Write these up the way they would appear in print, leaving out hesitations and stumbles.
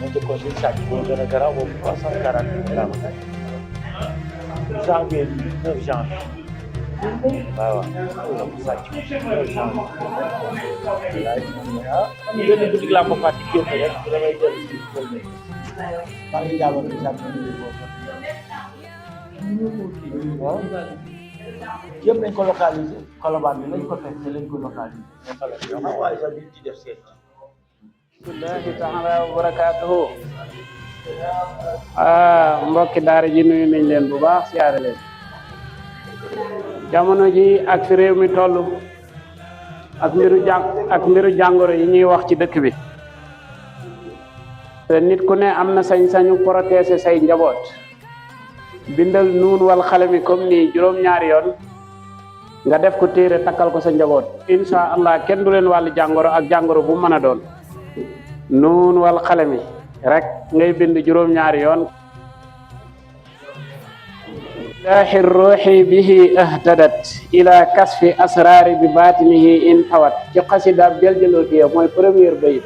Untuk kondisi sakit di negara mau 340 gram. Janvier 9 janvier. Waaw waaw sakit 9 janvier. Benn boutique laa ko fàtte kii rek damay jël ci tool bi. Yëpp dañ ko localisé Colobane bi lañ ko fekk lañ ko localisé. Waaye sax biñ ci def seet. Bismillahi taala wa barakatuhu. Mbokki daara ji nuyu nañ leen bu baax siyaare leen. Jamono ji ak fi réew mi toll ak mbiru jàngoro yi ñuy wax ci dëkk bi. te nit ku ne am na sañ-sañu protéger say njaboot. bindal nuun wal xalami comme nii juróom-ñaari yoon nga def ko téere takkal ko sa njaboot insha allah kenn du leen wàllu jàngoro ak jàngoro bu mën a doon nuun wal xalami rek ngay bind juróom-ñaari yoon ilahi ruuxi bihi ahtadat ila kasfi asrari bi batinihi in tawat ci xasida jël-jëlootiye mooy première bayit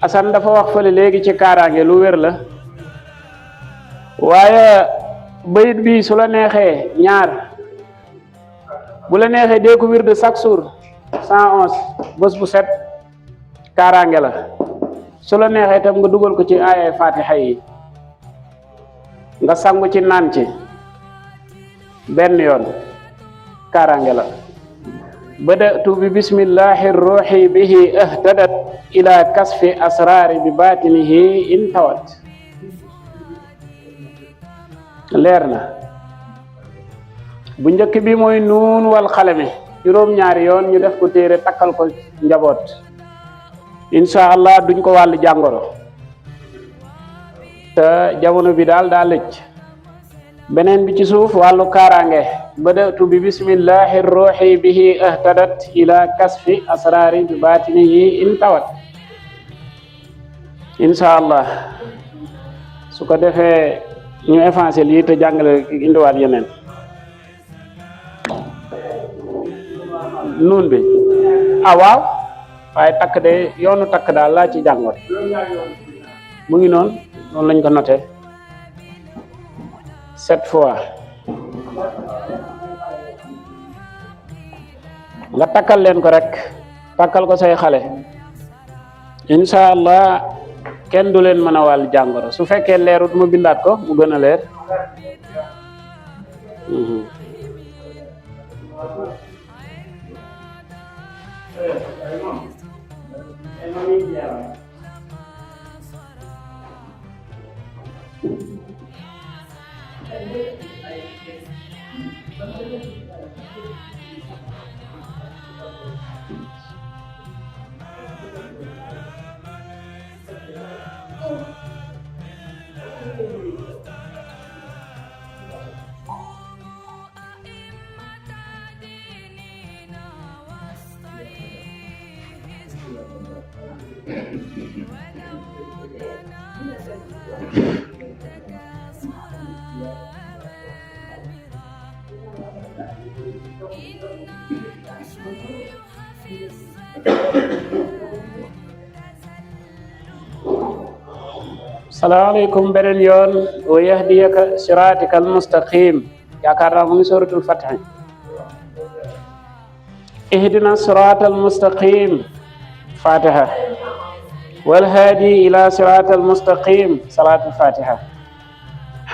asan dafa wax fële léegi ci kaaraange lu wér la waaye bayit bi su la neexee ñaar bu la neexee dee ko wirde chaque jour 111 bés bu set kaaraange la su la neexee tam nga dugal ko ci aaya fatiha yi nga sangu ci naan ci benn yoon kaaraange la badatu bi bismillahi ruuxi bihi ahtadat ila kasfi asrari bi batinihi in tawat leer na bu njëkk bi mooy nuun wal xalami juróom-ñaari yoon ñu def ko téere takkal ko njaboot insha allah duñ ko wàllu jàngoro te jamono bi daal daa lëcc beneen bi ci suuf wàllu kaaraange badatu bi bismillahi ruuxi bihi ahtadat ila kasfi asrari bi batinihi in tawat insha allah su ko defee ñu effacé lii te jàngale indiwaat yeneen nuun bi waaw waaye takk de yoonu takk daal laa ci jàngoot mu ngi noonu lañ ko noté 7 fois nga takkal leen ko rek takkal ko say xale insha allah kenn du leen mën a wàll jàngoro su fekkee leerut mu bindaat ko mu gën a leer salaamaaleykum beneen yoon wa yahdiyaka siraatikal mustaqim yaakaar naa mu ngi suratul Fath ihdina siraatal mustaqim fatiha wal haadi ila siraatal mustaqim salaatul fatiha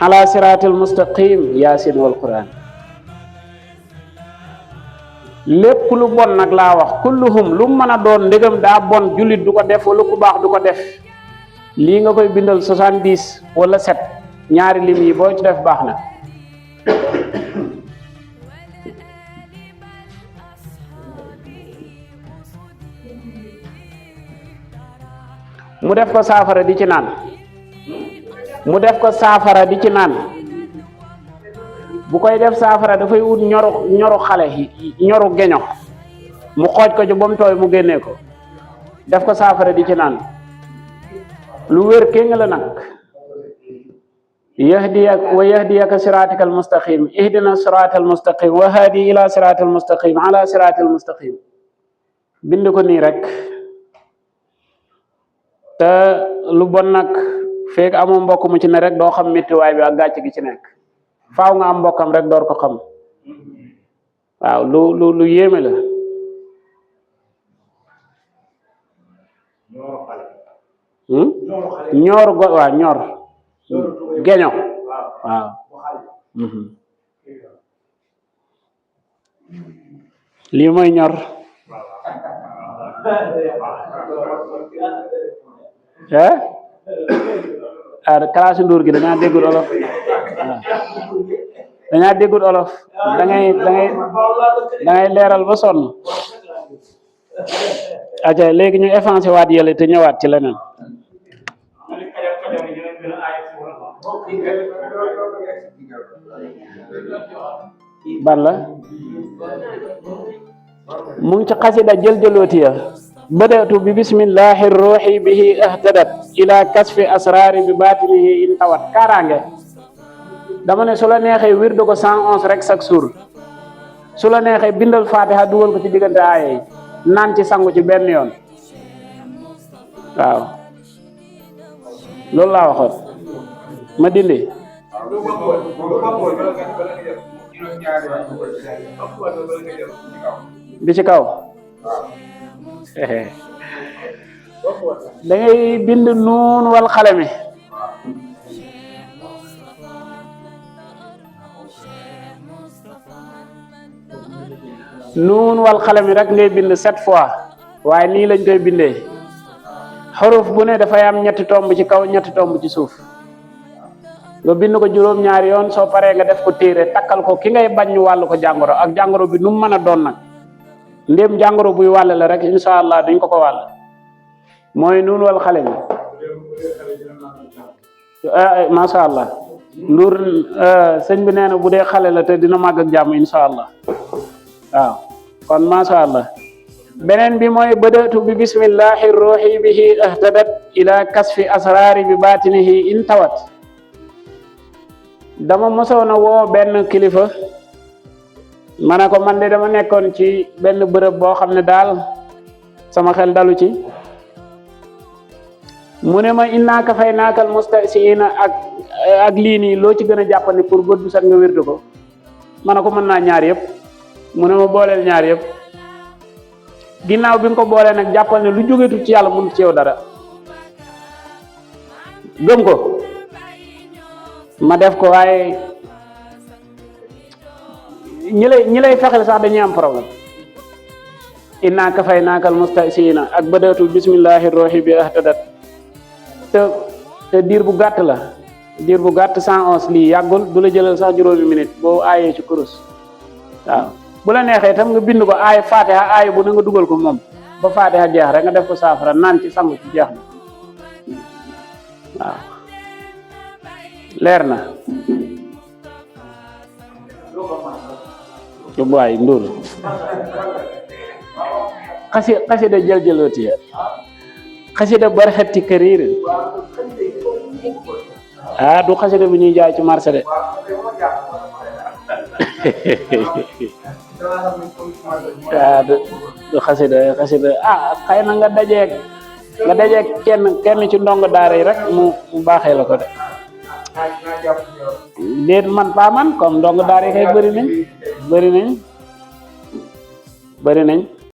ala siraatal mustaqim yaasin wal quran lépp lu bon nag laa wax kulluhum lu mën a doon ndegam daa bon jullit du ko def wala ku baax du ko def lii nga koy bindal 70 wala 7 ñaari lim yi boo ci def baax na mu def ko saafara di ci naan bu koy def saafara dafay wut ñoru xale ñoru geño mu xooj ko ci ba mu tooy mu génnee ko def ko saafara di ci naan lu wér kéng la nag yahdiyaka siratal mustaqim ihdina siratal mustaqim wa hadi ila siratal mustaqim ala siratal mustaqim bind ko nii rek te lu bon nag feeg amoo mbokk mu ci ne rek doo xam méttiwaay bi ak gàcc gi ci nekk faaw nga am mbokkam rek door ko xam waaw lu yéeme la ñoor go waaw ñoor geño waaw lii mooy ñor classe nduur gi dañaa déggul olof dañaa déggul olof da ngay leeral ba sonn aca léegi ñu effacé waat yële te ñëwaat ci leneen ban la mu ngi ci xasida jël-jëlootiya بدأت ببسم الله الروح به اهتدت إلى كشف أسرار بباطنه إن توت كارانge dama ne su la neexee wirdu ko 111 rek chaque jour su la neexee bindal Fatiha dugal ko ci diggante aaya yi naan ci sangu ci benn yoon waaw loolu laa waxoon ma dindi bi ci kaw da ngay bind nuun wal xalami nuun wal xalami rek ngay bind 7 fois waaye nii lañ koy bindee xaruf bu ne dafay am ñetti tomb ci kaw ñetti tomb ci suuf nga bind ko juróom-ñaari yoon soo paree nga def ko téere takkal ko ki ngay bañ ñu wàll ko jàngoro ak jàngoro bi nu mu mën a doon nag ndéem jàngoro buy wàll la rek insha allah duñ ko wàll mooy nuun wal xale mi masha allah nduur sëñ bi nee na bu dee xale la te dina màgg ak jàmm insha allah waaw kon masha allah beneen bi mooy badatu bi bismillahi ruhi bihi ahtadat ila kasfi asrari bi batinihi in tawat dama mosoon a woo benn kilifa ma ne ko man de dama nekkoon ci benn bërëb boo xam ne daal sama xel dalu ci mu ne ma innaa kafaynaakal mustahzi'iina ak lii nii loo ci gën a jàppandi pour bët bu set nga wirdu ko ma ne ko mën naa ñaar yëpp mu ne ma booleel ñaar yëpp ginnaaw bi nga ko boolee nag jàppal ne lu jógetu ci yàlla mënut ci yow dara gëm ko ma def ko waaye ñi lay fexel sax dañuy am problème innaa kafaynaakal mustahzi'iina ak badatu bismillahi ruhi bi ahtadat te diir bu gàtt la diir bu gàtt 111 lii yàggul du la jëlal sax juróomi minute boo aayee ci kurus waaw bu la neexee tam nga bind ko aay Fatiha aay bu na nga dugal ko moom ba Fatiha jeex rek nga def ko saafara naan ci sangu ci jeex na waaw leer na waay nduur xasida jël-jëlooti ya xasida barxati kariir du xasida bi ñuy jaay ci marché de du xasida xëy na nga dajeeg kenn ci ndongo daara yi rek mu baaxee la ko de déet man pas man comme ndongo daara yi kay bëri nañ